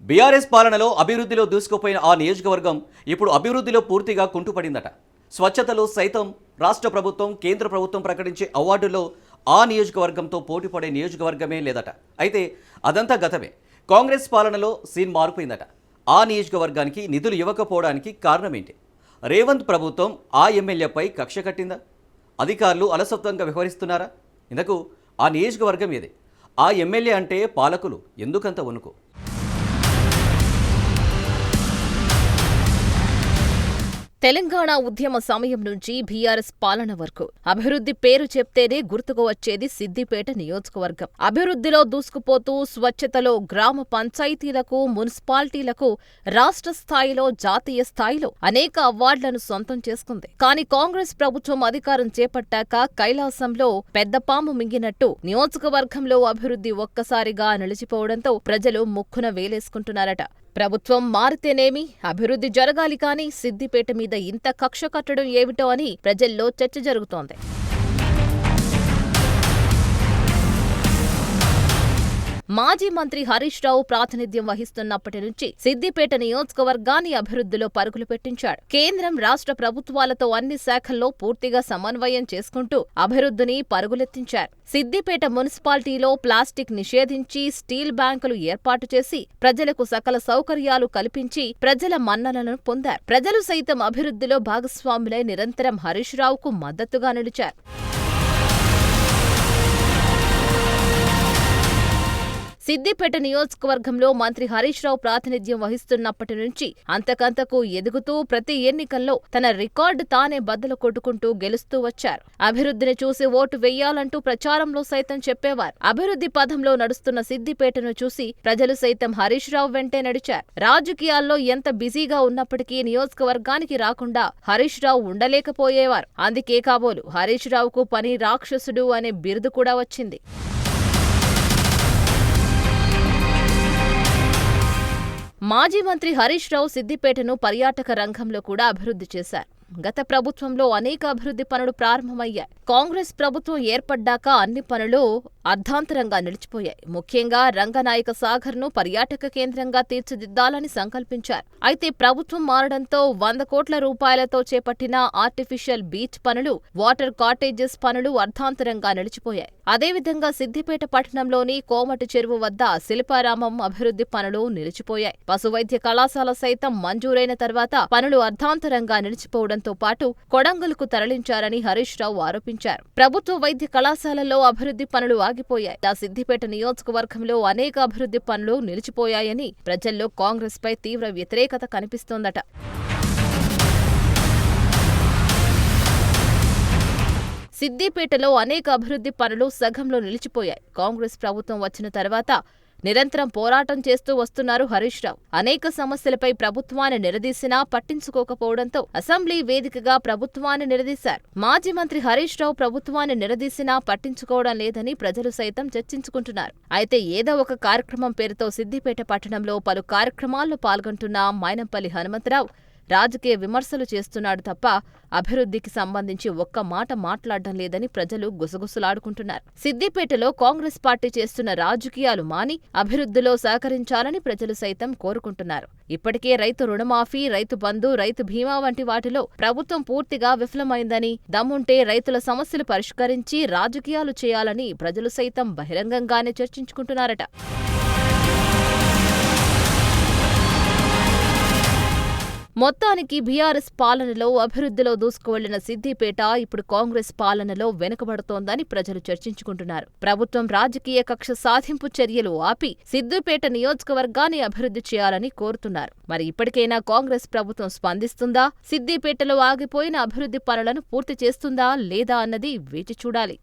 BRS పాలనలో అభివృద్ధిలో దూసుకుపోయిన ఆ నియోజకవర్గం ఇప్పుడు అభివృద్ధిలో పూర్తిగా కుంటుపడిందట. స్వచ్ఛతలో సైతం రాష్ట్ర ప్రభుత్వం, కేంద్ర ప్రభుత్వం ప్రకటించే అవార్డుల్లో ఆ నియోజకవర్గంతో పోటీపడే నియోజకవర్గమే లేదట. అయితే అదంతా గతమే. కాంగ్రెస్ పాలనలో సీన్ మారిపోయిందట. ఆ నియోజకవర్గానికి నిధులు ఇవ్వకపోవడానికి కారణమేంటి? రేవంత్ ప్రభుత్వం ఆ ఎమ్మెల్యేపై కక్ష కట్టిందా? అధికారులు అలసత్వంగా వ్యవహరిస్తున్నారా? ఇందుకు ఆ నియోజకవర్గం ఏది? ఆ ఎమ్మెల్యే అంటే పాలకులు ఎందుకంత వణుకు? తెలంగాణ ఉద్యమ సమయం నుంచి బీఆర్ఎస్ పాలన వరకు అభివృద్ధి పేరు చెప్తేనే గుర్తుకు వచ్చేది సిద్దిపేట నియోజకవర్గం. అభివృద్ధిలో దూసుకుపోతూ స్వచ్ఛతలో గ్రామ పంచాయతీలకు, మున్సిపాలిటీలకు రాష్ట్ర స్థాయిలో, జాతీయ స్థాయిలో అనేక అవార్డులను సొంతం చేసుకుంది. కానీ కాంగ్రెస్ ప్రభుత్వం అధికారం చేపట్టాక కైలాసంలో పెద్దపాము మింగినట్టు నియోజకవర్గంలో అభివృద్ధి ఒక్కసారిగా నిలిచిపోవడంతో ప్రజలు ముక్కున వేలేసుకుంటున్నారట. ప్రభుత్వం మారితేనేమి, అభివృద్ధి జరగాలి కానీ సిద్దిపేట మీద ఇంత కక్ష కట్టడం ఏమిటో అని ప్రజల్లో చర్చ జరుగుతోంది. మాజీ మంత్రి హరీష్ రావు ప్రాతినిధ్యం వహిస్తున్నప్పటి నుంచి సిద్దిపేట నియోజకవర్గాన్ని అభివృద్ధిలో పరుగులు పెట్టించాడు. కేంద్రం, రాష్ట్ర ప్రభుత్వాలతో అన్ని శాఖల్లో పూర్తిగా సమన్వయం చేసుకుంటూ అభివృద్ధిని పరుగులెత్తించారు. సిద్దిపేట మున్సిపాలిటీలో ప్లాస్టిక్ నిషేధించి స్టీల్ బ్యాంకులు ఏర్పాటు చేసి ప్రజలకు సకల సౌకర్యాలు కల్పించి ప్రజల మన్ననలను పొందారు. ప్రజలు సైతం అభివృద్ధిలో భాగస్వాములై నిరంతరం హరీష్ రావుకు మద్దతుగా నిలిచారు. సిద్దిపేట నియోజకవర్గంలో మంత్రి హరీష్ రావు ప్రాతినిధ్యం వహిస్తున్నప్పటి నుంచి అంతకంతకు ఎదుగుతూ ప్రతి ఎన్నికల్లో తన రికార్డు తానే బద్దలు కొట్టుకుంటూ గెలుస్తూ వచ్చారు. అభివృద్ధిని చూసి ఓటు వెయ్యాలంటూ ప్రచారంలో సైతం చెప్పేవారు. అభివృద్ధి పథంలో నడుస్తున్న సిద్దిపేటను చూసి ప్రజలు సైతం హరీష్ రావు వెంటే నడిచారు. రాజకీయాల్లో ఎంత బిజీగా ఉన్నప్పటికీ నియోజకవర్గానికి రాకుండా హరీష్ రావు ఉండలేకపోయేవారు. అందుకే కాబోలు హరీష్ రావుకు పని రాక్షసుడు అనే బిరుదు కూడా వచ్చింది. మాజీ మంత్రి హరీష్ రావు సిద్దిపేటను పర్యాటక రంగంలో కూడా అభివృద్ధి చేశారు. గత ప్రభుత్వంలో అనేక అభివృద్ధి పనులు ప్రారంభమయ్యాయి. కాంగ్రెస్ ప్రభుత్వం ఏర్పడ్డాక అన్ని పనులు అర్ధాంతరంగా నిలిచిపోయాయి. ముఖ్యంగా రంగనాయక సాగర్ను పర్యాటక కేంద్రంగా తీర్చిదిద్దాలని సంకల్పించారు. అయితే ప్రభుత్వం మారడంతో 100 కోట్ల రూపాయలతో చేపట్టిన ఆర్టిఫిషియల్ బీచ్ పనులు, వాటర్ కాటేజెస్ పనులు అర్ధాంతరంగా నిలిచిపోయాయి. అదేవిధంగా సిద్దిపేట పట్టణంలోని కోమటి చెరువు వద్ద శిల్పారామం అభివృద్ధి పనులు నిలిచిపోయాయి. పశువైద్య కళాశాల సైతం మంజూరైన తర్వాత పనులు అర్ధాంతరంగా నిలిచిపోవడంతో పాటు కొడంగల్కు తరలించారని హరీష్ రావు ఆరోపించారు. ప్రభుత్వ వైద్య కళాశాలలో అభివృద్ధి పనులు ఆగిపోయాయి. సిద్దిపేట నియోజకవర్గంలో అనేక అభివృద్ధి పనులు నిలిచిపోయాయని ప్రజల్లో కాంగ్రెస్ పై తీవ్ర వ్యతిరేకత కనిపిస్తోందట. సిద్దిపేటలో అనేక అభివృద్ధి పనులు సగంలో నిలిచిపోయాయి. కాంగ్రెస్ ప్రభుత్వం వచ్చిన తర్వాత నిరంతరం పోరాటం చేస్తూ వస్తున్నారు హరీష్ రావు. అనేక సమస్యలపై ప్రభుత్వాన్ని నిలదీసినా పట్టించుకోకపోవడంతో అసెంబ్లీ వేదికగా ప్రభుత్వాన్ని నిలదీశారు. మాజీ మంత్రి హరీష్ రావు ప్రభుత్వాన్ని నిలదీసినా పట్టించుకోవడం లేదని ప్రజలు సైతం చర్చించుకుంటున్నారు. అయితే ఏదో ఒక కార్యక్రమం పేరుతో సిద్దిపేట పట్టణంలో పలు కార్యక్రమాల్లో పాల్గొంటున్న మైనంపల్లి హనుమంతరావు రాజకీయ విమర్శలు చేస్తున్నాడు తప్ప అభివృద్ధికి సంబంధించి ఒక్క మాట మాట్లాడడం లేదని ప్రజలు గుసగుసలాడుకుంటున్నారు. సిద్దిపేటలో కాంగ్రెస్ పార్టీ చేస్తున్న రాజకీయాలు మాని అభివృద్ధిలో సహకరించాలని ప్రజలు సైతం కోరుకుంటున్నారు. ఇప్పటికే రైతు రుణమాఫీ, రైతు బంధు, రైతు బీమా వంటి వాటిలో ప్రభుత్వం పూర్తిగా విఫలమైందని, దమ్ముంటే రైతుల సమస్యలు పరిష్కరించి రాజకీయాలు చేయాలని ప్రజలు సైతం బహిరంగంగానే చర్చించుకుంటున్నారట. మొత్తానికి బీఆర్ఎస్ పాలనలో అభివృద్ధిలో దూసుకువెళ్లిన సిద్దిపేట ఇప్పుడు కాంగ్రెస్ పాలనలో వెనుకబడుతోందని ప్రజలు చర్చించుకుంటున్నారు. ప్రభుత్వం రాజకీయ కక్ష సాధింపు చర్యలు ఆపి సిద్దిపేట నియోజకవర్గాన్ని అభివృద్ధి చేయాలని కోరుతున్నారు. మరి ఇప్పటికైనా కాంగ్రెస్ ప్రభుత్వం స్పందిస్తుందా? సిద్దిపేటలో ఆగిపోయిన అభివృద్ధి పనులను పూర్తి చేస్తుందా లేదా అన్నది వేచి చూడాలి.